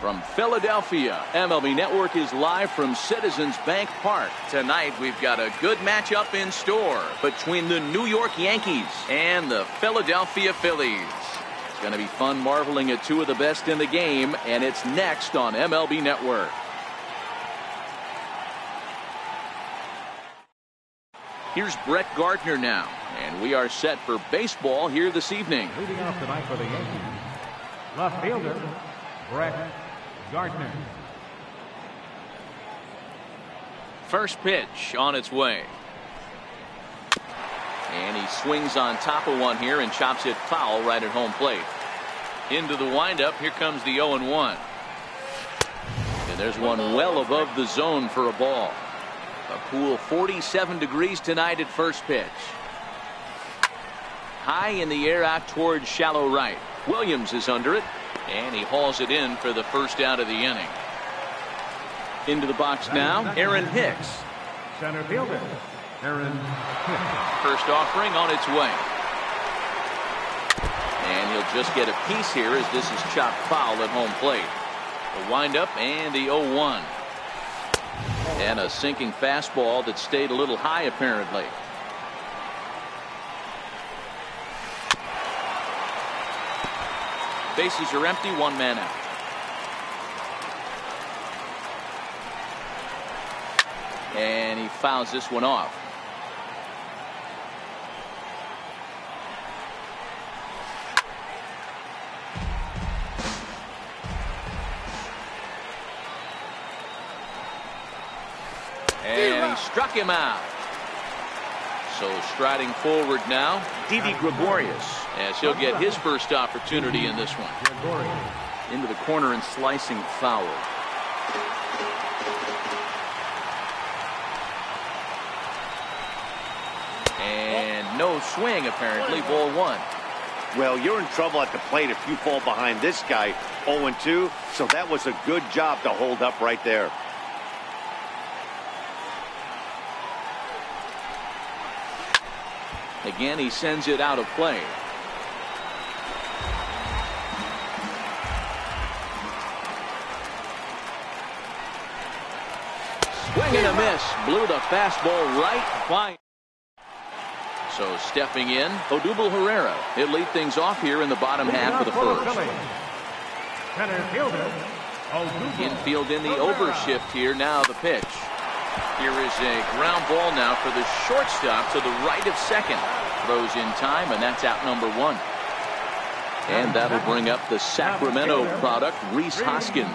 From Philadelphia, MLB Network is live from Citizens Bank Park. Tonight, we've got a good matchup in store between the New York Yankees and the Philadelphia Phillies. It's going to be fun marveling at two of the best in the game, and it's next on MLB Network. Here's Brett Gardner now, and we are set for baseball here this evening. Leading off tonight for the Yankees, left fielder, Brett Gardner. First pitch on its way. And he swings on top of one here and chops it foul right at home plate. Into the windup. Here comes the 0-1. And there's one well above the zone for a ball. A cool 47 degrees tonight at first pitch. High in the air out towards shallow right. Williams is under it. And he hauls it in for the first out of the inning. Into the box now, Aaron Hicks. Center fielder, Aaron Hicks. First offering on its way. And he'll just get a piece here as this is chopped foul at home plate. The windup and the 0-1. And a sinking fastball that stayed a little high apparently. Bases are empty, one man out. And he fouls this one off. And he struck him out. So striding forward now, Didi Gregorius, as he'll get his first opportunity in this one. Into the corner and slicing foul. And no swing apparently, ball one. Well, you're in trouble at the plate if you fall behind this guy 0-2, so that was a good job to hold up right there. Again, he sends it out of play. Swing and a miss. Blew the fastball right by. So stepping in, Odubel Herrera. He'll lead things off here in the bottom half of the first. Center fielder, Infield in the overshift here. Now the pitch. Here is a ground ball now for the shortstop to the right of second. Throws in time, and that's out number one. And that'll bring up the Sacramento product, Rhys Hoskins.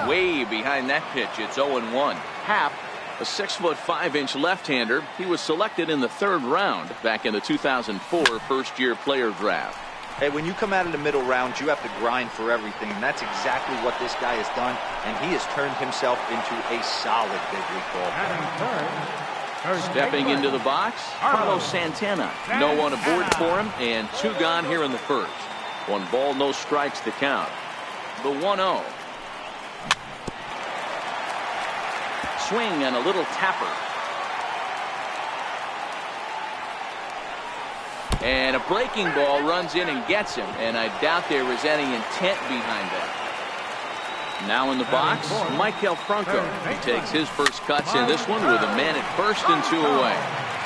Way behind that pitch. It's 0-1. Happ, a 6'5" left-hander. He was selected in the third round back in the 2004 first-year player draft. Hey, when you come out of the middle rounds, you have to grind for everything, and that's exactly what this guy has done, and he has turned himself into a solid big league ball. Stepping into the box, Carlos Santana. No one aboard for him, and two gone here in the first. One ball, no strikes to count. The 1-0. Swing and a little tapper. And a breaking ball runs in and gets him, and I doubt there was any intent behind that. Now in the box, Maikel Franco. He takes his first cuts in this one with a man at first and two away.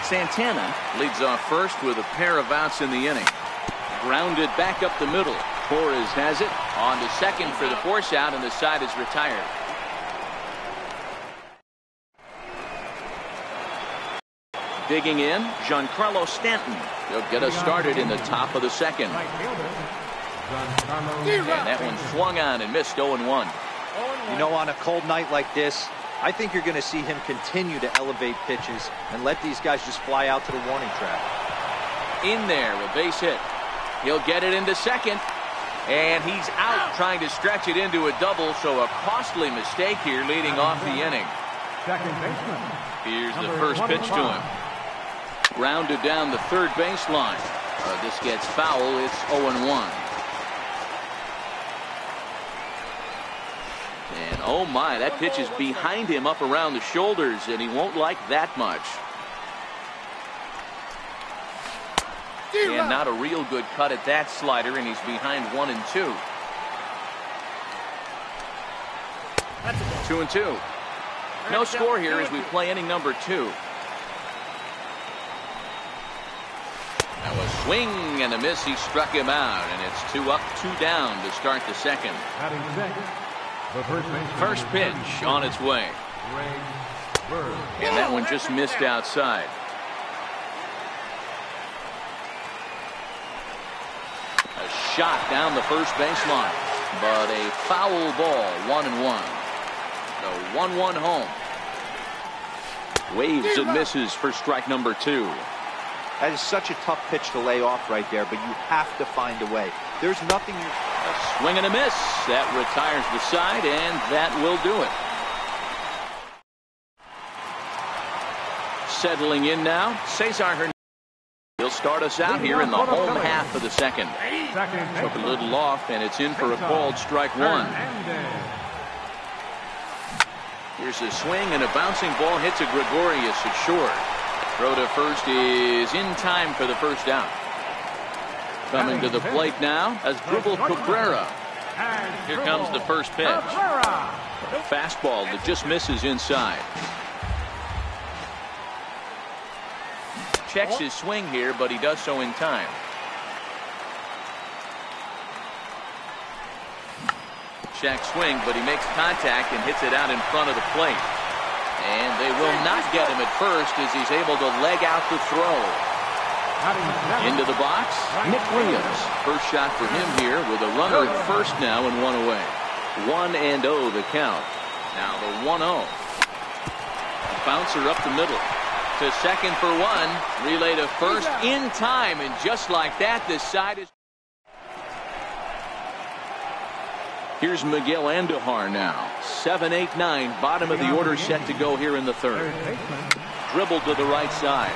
Santana leads off first with a pair of outs in the inning. Grounded back up the middle. Torres has it on to second for the force out, and the side is retired. Digging in, Giancarlo Stanton. He'll get us started in the top of the second. And that one swung on and missed 0-1. You know, on a cold night like this, I think you're going to see him continue to elevate pitches and let these guys just fly out to the warning track. In there, a base hit. He'll get it into second. And he's out trying to stretch it into a double, so a costly mistake here leading off the inning. Here's the first pitch to him. Grounded down the third baseline. This gets foul. It's 0-1. And oh my, that pitch is behind him up around the shoulders, and he won't like that much. And not a real good cut at that slider, and he's behind 1-2. 2-2. No score here as we play inning number 2. Now a swing and a miss. He struck him out, and it's 2 up, 2 down to start the second. First pitch on its way. And that one just missed outside. A shot down the first baseline, but a foul ball, 1-1. The 1-1 home. Waves and misses for strike number 2. That is such a tough pitch to lay off right there, but you have to find a way. There's nothing you... A swing and a miss. That retires the side, and that will do it. Settling in now, Cesar Hernandez. He'll start us out here in the home half of the second. Took a little off, and it's in for a called strike 1. Here's a swing, and a bouncing ball hits a Gregorius at short. Throw to first is in time for the first out. Coming to the plate now as Dribble Cabrera. Here comes the first pitch. A fastball that just misses inside. Checks his swing here, but he does so in time. Check swing, but he makes contact and hits it out in front of the plate. And they will not get him at first as he's able to leg out the throw. Into the box, Nick Williams. First shot for him here with a runner at first now and 1 away. 1-0 the count. Now the 1-0. Bouncer up the middle. To second for 1. Relay to first in time. And just like that, this side is... Here's Miguel Andujar now. 7-8-9. Bottom of the order set to go here in the third. Dribble to the right side.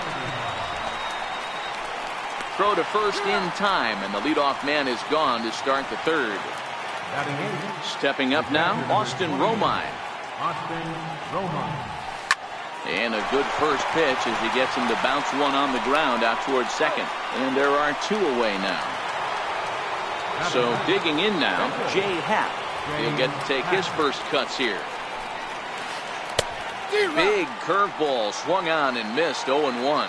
Throw to first in time, and the leadoff man is gone to start the third. Stepping up now, Austin Romine. And a good first pitch as he gets him to bounce one on the ground out towards second. And there are 2 away now. So digging in now, Jay Happ. He'll get to take his first cuts here. Big curveball swung on and missed. 0-1.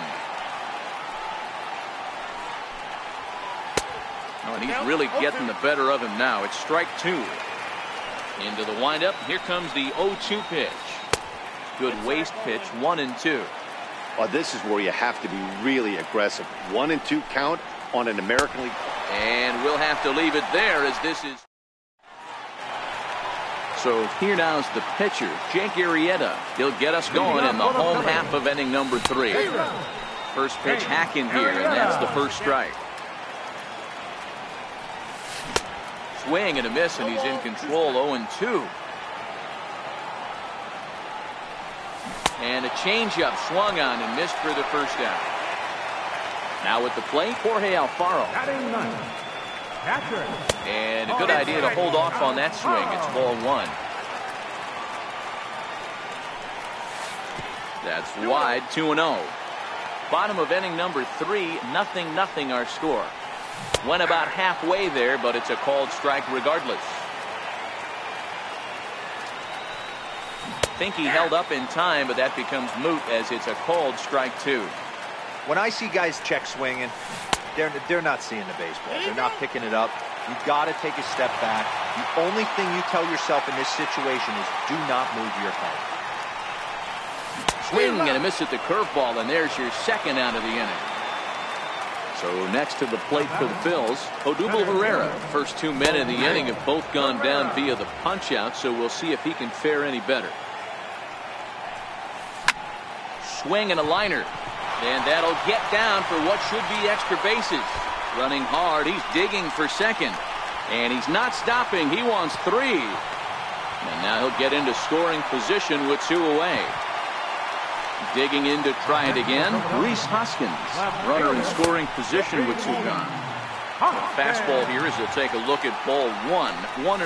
Oh, and he's really getting the better of him now. It's strike 2. Into the windup. Here comes the 0-2 pitch. Good waist pitch. 1-2. Well, this is where you have to be really aggressive. 1-2 count on an American League. And we'll have to leave it there as this is. So here now is the pitcher, Jake Arrieta. He'll get us going in the home half of inning number 3. First pitch hacking here, and that's the first strike. Swing and a miss, and he's in control. 0-2. And a changeup swung on and missed for the first out. Now at the plate, Jorge Alfaro. And a good idea to hold off on that swing. It's ball 1. That's wide. 2-0. Bottom of inning number 3. 0-0 our score. Went about halfway there, but it's a called strike regardless. Think he held up in time, but that becomes moot as it's a called strike 2. When I see guys check swinging, they're not seeing the baseball. They're not picking it up. You've got to take a step back. The only thing you tell yourself in this situation is do not move your head. Swing and a miss at the curveball, and there's your second out of the inning. So next to the plate for the Phils, Odubel Herrera. First 2 men in the inning have both gone down via the punch-out, so we'll see if he can fare any better. Swing and a liner. And that'll get down for what should be extra bases. Running hard, he's digging for second. And he's not stopping, he wants 3. And now he'll get into scoring position with 2 away. Digging in to try it again, Rhys Hoskins. Runner in scoring position with 2 gone. Fastball here as he'll take a look at ball 1. 1-0.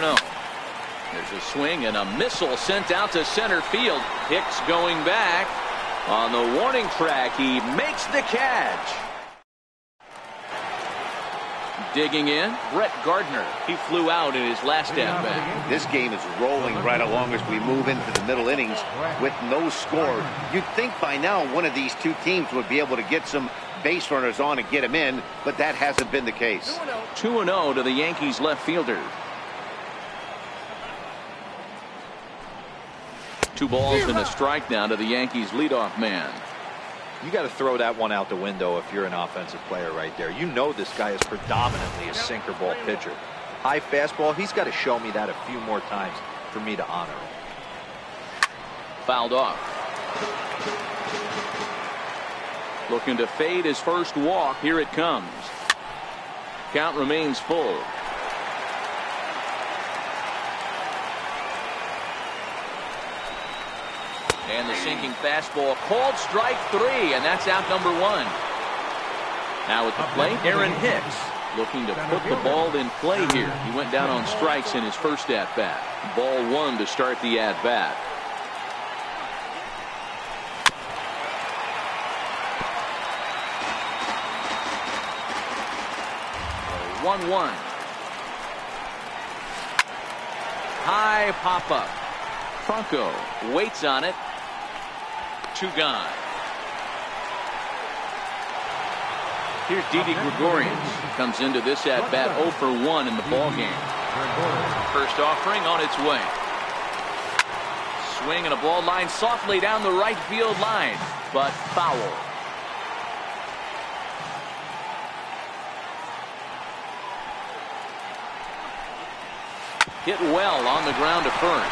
There's a swing and a missile sent out to center field. Hicks going back. On the warning track, he makes the catch. Digging in, Brett Gardner. He flew out in his last at-bat. This game is rolling right along as we move into the middle innings with no score. You'd think by now one of these two teams would be able to get some base runners on and get them in, but that hasn't been the case. 2-0 to the Yankees left fielder. 2 balls and a strike now to the Yankees leadoff man. You got to throw that one out the window if you're an offensive player right there. You know this guy is predominantly a sinker ball pitcher. High fastball, he's got to show me that a few more times for me to honor him. Fouled off. Looking to fade his first walk. Here it comes. Count remains full. And the sinking fastball called strike 3, and that's out number 1. Now at the plate, Aaron Hicks looking to put the ball in play here. He went down on strikes in his first at-bat. Ball 1 to start the at-bat. So 1-1. High pop-up. Franco waits on it. 2 gone. Here's Didi Gregorius. Comes into this at bat 0 for 1 in the ball game. First offering on its way. Swing and a ball line softly down the right field line, but foul. Hit well on the ground to first.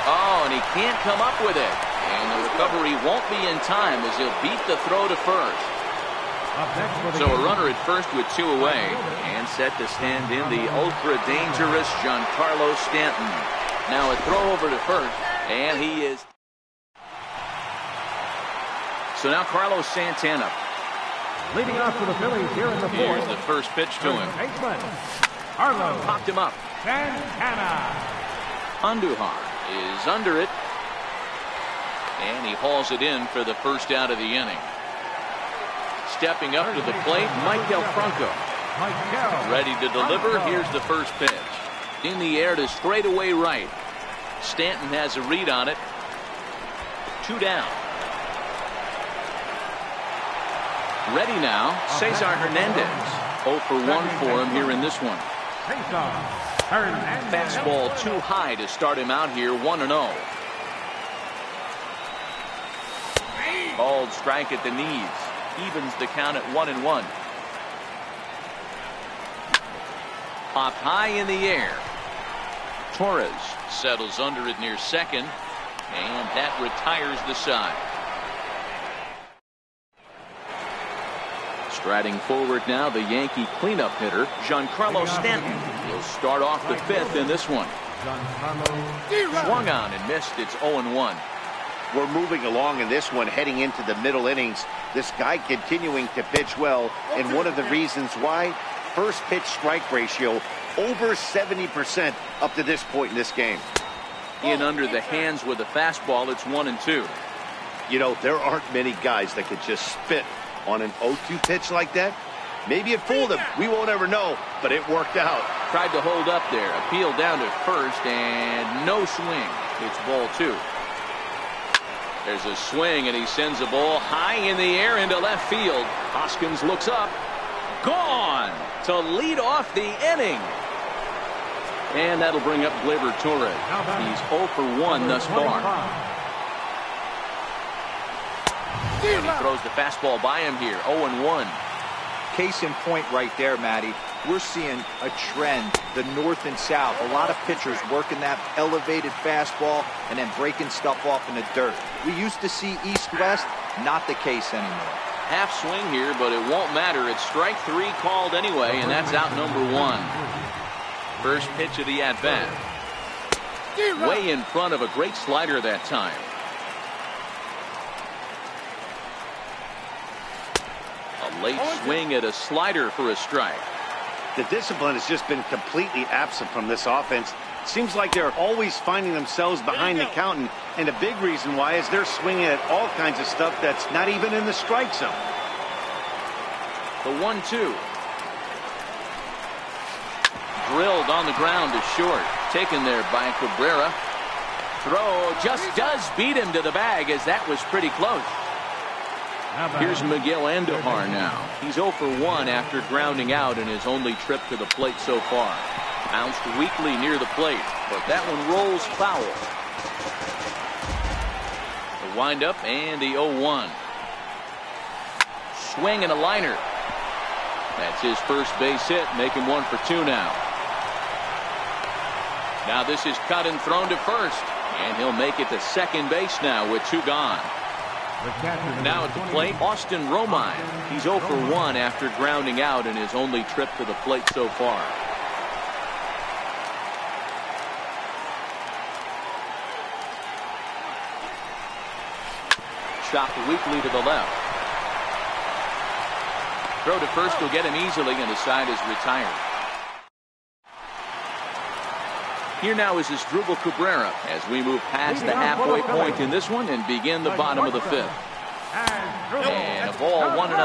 Oh, and he can't come up with it. And the recovery won't be in time as he'll beat the throw to first. So a runner at first with 2 away and set to stand in the ultra-dangerous Giancarlo Stanton. Now a throw over to first, and he is. So now Carlos Santana. Leading off for the Phillies here in the 4th. Here's the first pitch to him. Carlos Popped him up. Santana. Andujar is under it. And he hauls it in for the first out of the inning. Stepping up to the plate, Michael Franco. Ready to deliver. Here's the first pitch. In the air to straightaway right. Stanton has a read on it. 2 down. Ready now, Cesar Hernandez. 0 for 1 for him here in this one. Fastball too high to start him out here, 1-0. Bald strike at the knees. Evens the count at 1-1. Popped high in the air. Torres settles under it near second, and that retires the side. Striding forward now, the Yankee cleanup hitter, Giancarlo Stanton. He'll start off the 5th in this one. Swung on and missed. It's 0-1. We're moving along in this one, heading into the middle innings. This guy continuing to pitch well, and one of the reasons why, first pitch strike ratio over 70% up to this point in this game. In under the hands with a fastball, it's 1-2. You know, there aren't many guys that could just spit on an 0-2 pitch like that. Maybe it fooled him. We won't ever know, but it worked out. Tried to hold up there. Appeal down to first, and no swing. It's ball 2. There's a swing, and he sends a ball high in the air into left field. Hoskins looks up. Gone to lead off the inning. And that'll bring up Gleyber Torres. He's 0 for 1 thus far. And he throws the fastball by him here, 0-1. Case in point right there, Matty. We're seeing a trend, the north and south. A lot of pitchers working that elevated fastball and then breaking stuff off in the dirt. We used to see east-west, not the case anymore. Half swing here, but it won't matter. It's strike 3 called anyway, and that's out number 1. First pitch of the at-bat. Way in front of a great slider that time. A late swing at a slider for a strike. The discipline has just been completely absent from this offense. Seems like they're always finding themselves behind the count, and a big reason why is they're swinging at all kinds of stuff that's not even in the strike zone. The 1-2. Drilled on the ground to short. Taken there by Cabrera. Throw just does beat him to the bag, as that was pretty close. Here's Miguel Andujar now. He's 0 for 1 after grounding out in his only trip to the plate so far. Bounced weakly near the plate, but that one rolls foul. The windup and the 0-1. Swing and a liner. That's his first base hit, making 1 for 2 now. Now this is cut and thrown to first, and he'll make it to second base now with 2 gone. Now at the plate, Austin Romine. He's 0 for 1 after grounding out in his only trip to the plate so far. Chopped weakly to the left. Throw to first will get him easily, and the side is retired. Here now is Asdrubal Cabrera as we move past the halfway point in this one and begin the bottom of the 5th. And a ball 1-0.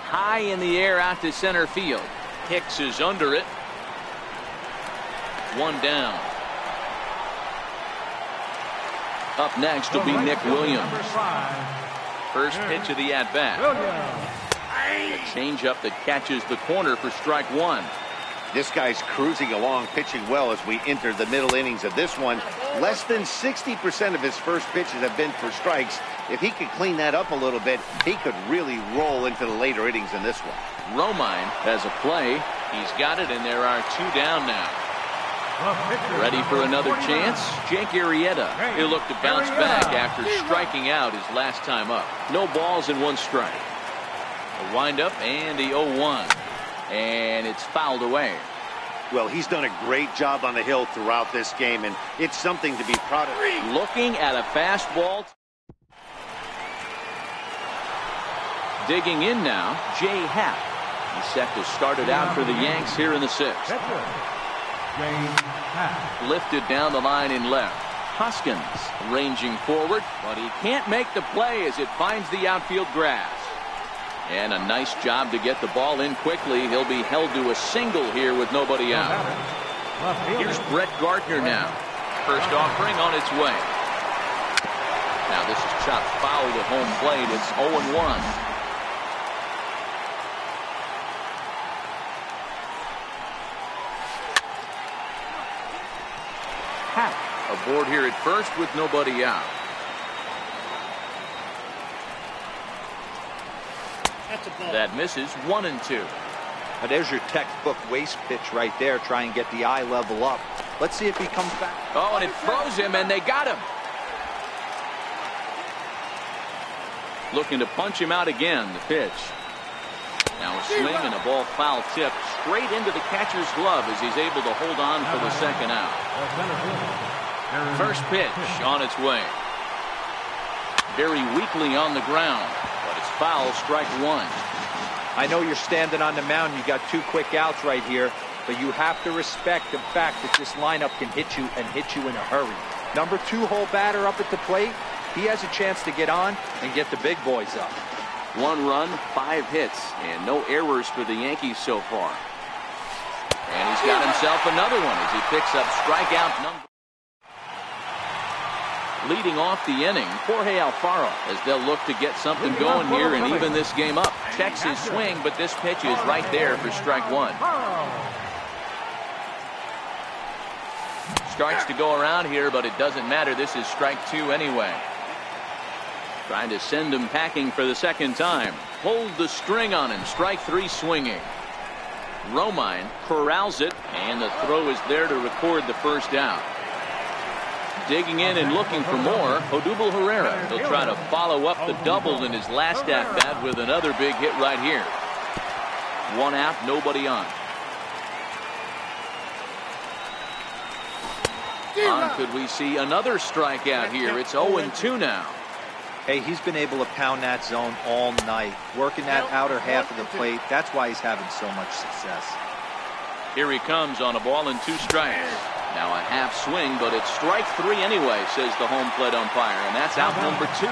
High in the air out to center field. Hicks is under it. 1 down. Up next will be Nick Williams. First pitch of the at-bat. A changeup that catches the corner for strike 1. This guy's cruising along, pitching well as we enter the middle innings of this one. Less than 60% of his first pitches have been for strikes. If he could clean that up a little bit, he could really roll into the later innings in this one. Romine has a play. He's got it, and there are 2 down now. Ready for another chance? Jake Arrieta. He'll look to bounce back after striking out his last time up. No balls and 1 strike. A windup and the 0-1. And it's fouled away. Well, he's done a great job on the hill throughout this game, and it's something to be proud of. Looking at a fastball. Digging in now, Jay Happ. He's set to start it out for the Yanks here in the 6th. Lifted down the line in left. Hoskins ranging forward, but he can't make the play as it finds the outfield grass. And a nice job to get the ball in quickly. He'll be held to a single here with nobody out. Here's Brett Gardner now. First offering on its way. Now this is chopped foul to home plate. It's 0-1. Happ aboard here at first with nobody out. That misses. 1-2. Now there's your textbook waste pitch right there. Try and get the eye level up. Let's see if he comes back. Oh, and it throws him, and they got him. Looking to punch him out again. The pitch. Now a swing and a ball foul tipped straight into the catcher's glove as he's able to hold on for the second out. First pitch on its way. Very weakly on the ground. Foul, strike 1. I know you're standing on the mound. You got 2 quick outs right here, but you have to respect the fact that this lineup can hit you and hit you in a hurry. Number 2 hole batter up at the plate. He has a chance to get on and get the big boys up. 1 run, 5 hits, and no errors for the Yankees so far. And he's got himself another one as he picks up strikeout number. Leading off the inning, Jorge Alfaro, as they'll look to get something going here and even this game up. Checks his swing, but this pitch is right there for strike 1. Starts to go around here, but it doesn't matter. This is strike 2 anyway. Trying to send him packing for the second time. Hold the string on him. Strike 3 swinging. Romine corrals it, and the throw is there to record the first out. Digging in and looking for more, Odubel Herrera. He'll try to follow up the double in his last at-bat with another big hit right here. 1 out, nobody on. Could we see another strikeout here? It's 0-2 now. Hey, he's been able to pound that zone all night, working that outer half of the plate. That's why he's having so much success. Here he comes on a ball and 2 strikes. Now a half swing, but it's strike 3 anyway, says the home plate umpire, and that's out number 2.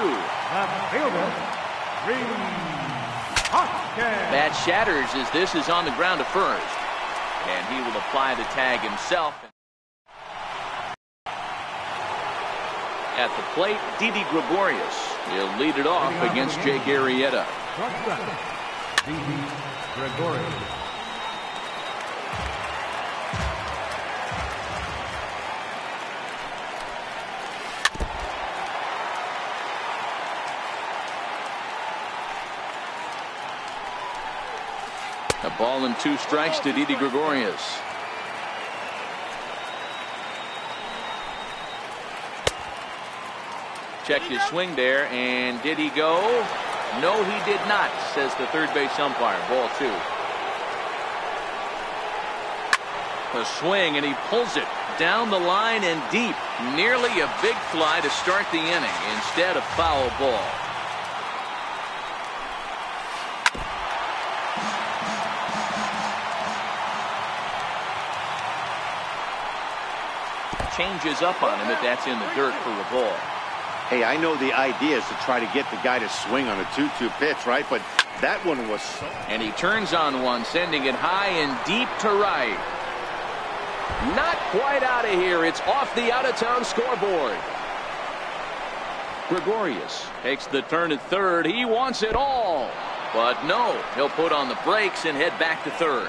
That shatters as this is on the ground to first. And he will apply the tag himself. At the plate, Didi Gregorius. He'll lead it off against Jake Arrieta. Didi Gregorius. A ball and 2 strikes to Didi Gregorius. Checked his swing there, and did he go? No, he did not, says the third base umpire. Ball 2. A swing, and he pulls it down the line and deep. Nearly a big fly to start the inning. Instead, a foul ball. Changes up on him if that's in the dirt for a ball. Hey, I know the idea is to try to get the guy to swing on a 2-2 pitch, right? But that one was so... And he turns on one, sending it high and deep to right. Not quite out of here. It's off the out-of-town scoreboard. Gregorius takes the turn at third. He wants it all. But no, he'll put on the brakes and head back to third.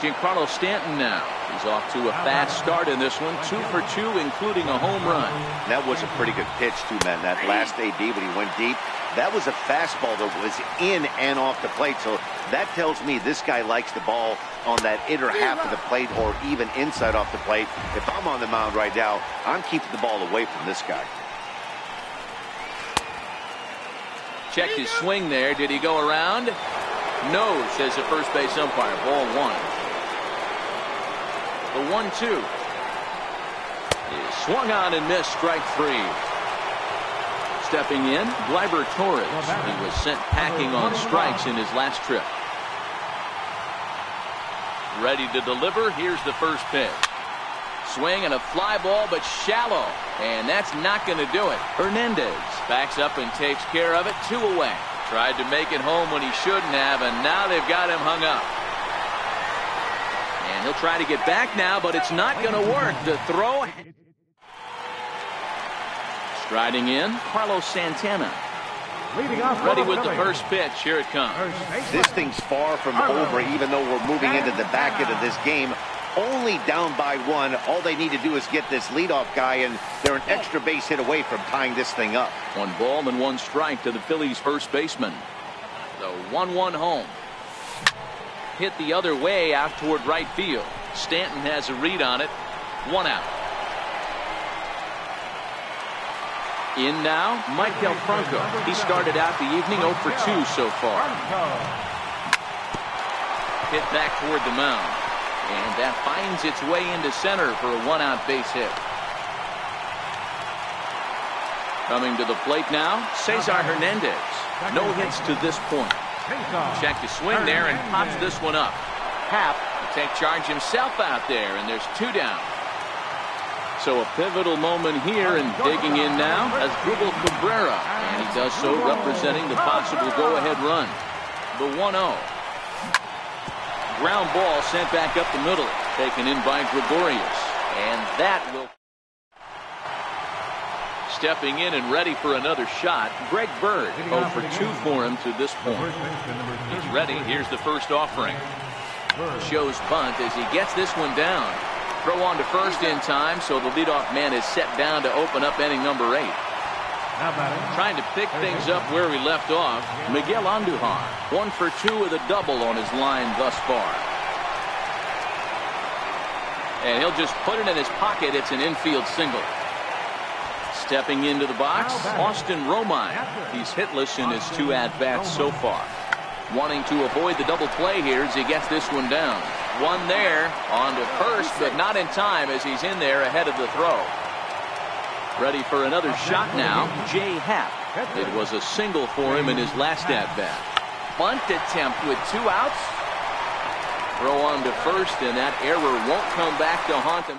Giancarlo Stanton now. He's off to a fast start in this one. 2 for 2, including a home run. That was a pretty good pitch, too, man. That last AB when he went deep, that was a fastball that was in and off the plate. So that tells me this guy likes the ball on that inner half of the plate or even inside off the plate. If I'm on the mound right now, I'm keeping the ball away from this guy. Checked his swing there. Did he go around? No, says the first base umpire. Ball 1. The 1-2 is swung on and missed. Strike 3. Stepping in, Gleyber Torres. He was sent packing on strikes in his last trip. Ready to deliver. Here's the first pitch. Swing and a fly ball, but shallow. And that's not going to do it. Hernandez backs up and takes care of it. 2 away. Tried to make it home when he shouldn't have, and now they've got him hung up. And he'll try to get back now, but it's not going to work. The throw. Striding in, Carlos Santana. Ready with the first pitch. Here it comes. This thing's far from over, even though we're moving into the back end of this game. Only down by 1. All they need to do is get this leadoff guy, and they're an extra base hit away from tying this thing up. 1 ball and 1 strike to the Phillies' first baseman. The 1-1 home. Hit the other way out toward right field. Stanton has a read on it. 1 out. In now, Michael Franco. He started out the evening 0 for 2 so far. Hit back toward the mound. And that finds its way into center for a 1-out base hit. Coming to the plate now, Cesar Hernandez. No hits to this point. Checked his swing there and pops this one up. Happ will take charge himself out there, and there's 2 down. So a pivotal moment here, and digging in now as Google Cabrera, and he does so representing the possible go-ahead run. The 1-0. Ground ball sent back up the middle, taken in by Gregorius, and that will. Stepping in and ready for another shot, Greg Bird. 0 for 2 for him to this point. He's ready. Here's the first offering. Shows bunt as he gets this one down. Throw on to first in time, so the leadoff man is set down to open up inning number 8. Trying to pick things up where we left off, Miguel Andujar. 1 for 2 with a double on his line thus far. And he'll just put it in his pocket. It's an infield single. Stepping into the box, Austin Romine. He's hitless in his 2 at-bats so far. Wanting to avoid the double play here as he gets this one down. 1 there, on to first, but not in time as he's in there ahead of the throw. Ready for another shot now, Jay Happ. It was a single for him in his last at-bat. Bunt attempt with 2 outs. Throw on to first, and that error won't come back to haunt him.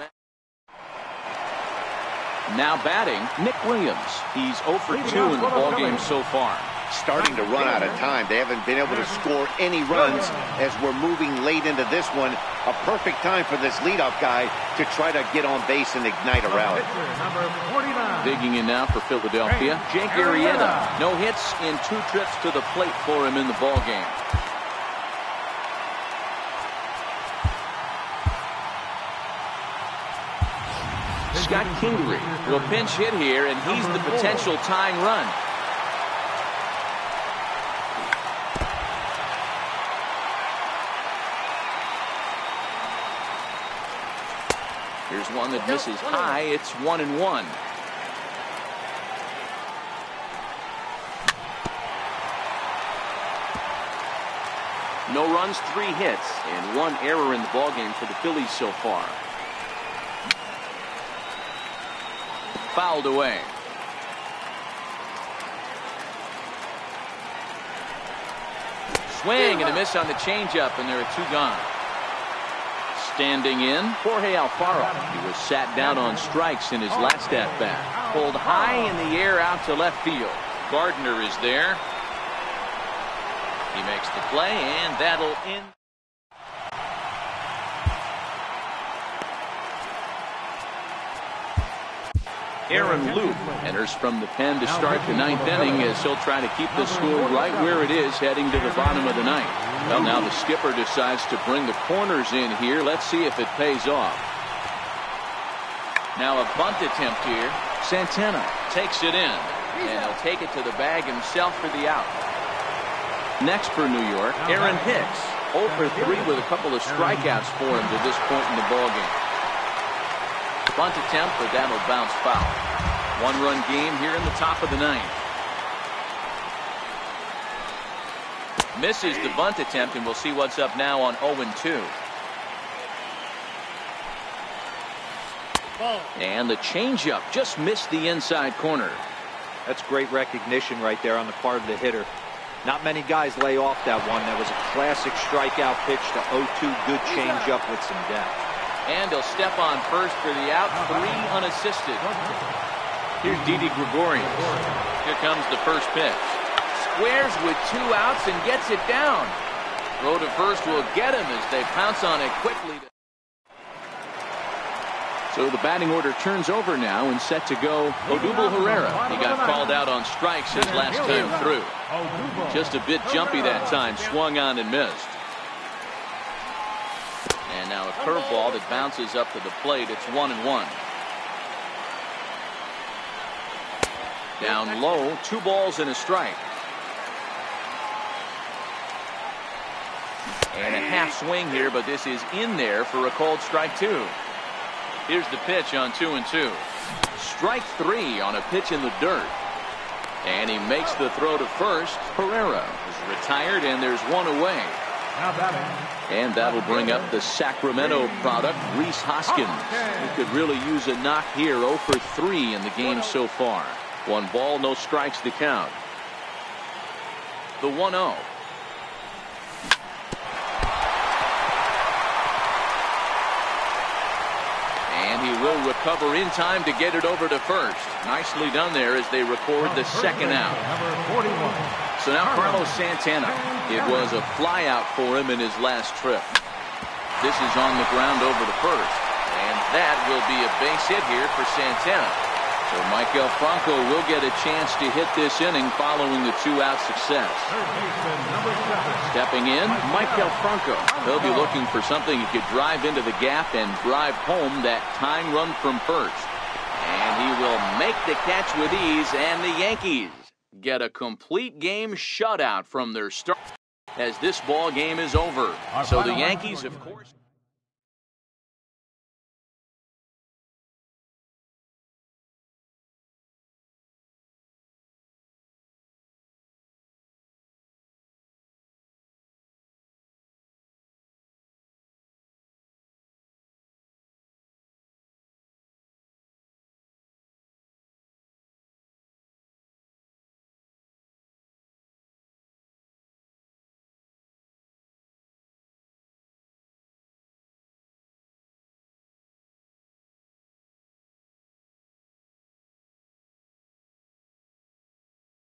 Now batting, Nick Williams. He's 0 for 2 in the ballgame so far. starting to run out of time. They haven't been able to score any runs as we're moving late into this one. A perfect time for this leadoff guy to try to get on base and ignite a rally. Digging in now for Philadelphia, Jake Arrieta. No hits in 2 trips to the plate for him in the ball game. Scott Kingery will pinch hit here, and he's the potential tying run. Here's one that misses high. It's 1-1. No runs, 3 hits, and 1 error in the ballgame for the Phillies so far. Fouled away. Swing and a miss on the changeup, and there are 2 gone. Standing in, Jorge Alfaro. He was sat down on strikes in his last at-bat. Pulled high in the air out to left field. Gardner is there. He makes the play, and that'll end. Aaron Loup enters from the pen to start the 9th inning as he'll try to keep the score right where it is heading to the bottom of the 9th. Well, now the skipper decides to bring the corners in here. Let's see if it pays off. Now a bunt attempt here. Santana takes it in, and he'll take it to the bag himself for the out. Next for New York, Aaron Hicks. 0 for 3 with a couple of strikeouts for him to this point in the ballgame. Bunt attempt, but that'll bounce foul. 1-run game here in the top of the 9th. Misses the bunt attempt, and we'll see what's up now on 0-2. And the changeup just missed the inside corner. That's great recognition right there on the part of the hitter. Not many guys lay off that one. That was a classic strikeout pitch to 0-2. Good changeup with some depth. And he'll step on first for the out. 3 unassisted. Here's Didi Gregorius. Here comes the first pitch. Squares with 2 outs and gets it down. Throw to first will get him as they pounce on it quickly. So the batting order turns over now and set to go Odubel Herrera. He got called out on strikes his last time through. Just a bit jumpy that time. Swung on and missed. And now a curveball that bounces up to the plate. It's 1-1. Down low, 2 balls and a strike. And a half swing here, but this is in there for a called strike 2. Here's the pitch on 2-2. Strike 3 on a pitch in the dirt. And he makes the throw to first. Herrera is retired, and there's 1 away. And that'll bring up the Sacramento product, Rhys Hoskins. He could really use a knock here. 0 for 3 in the game so far. 1 ball, no strikes to count. The 1-0. And he will recover in time to get it over to first. Nicely done there as they record the second out. So now Carlos Santana. It was a fly out for him in his last trip. This is on the ground over to first. And that will be a base hit here for Santana. So Maikel Franco will get a chance to hit this inning following the 2-out success. Stepping in, Maikel Franco. He'll be looking for something he could drive into the gap and drive home that tying run from first. And he will make the catch with ease, and the Yankees get a complete game shutout from their start as this ball game is over. So the Yankees, of course.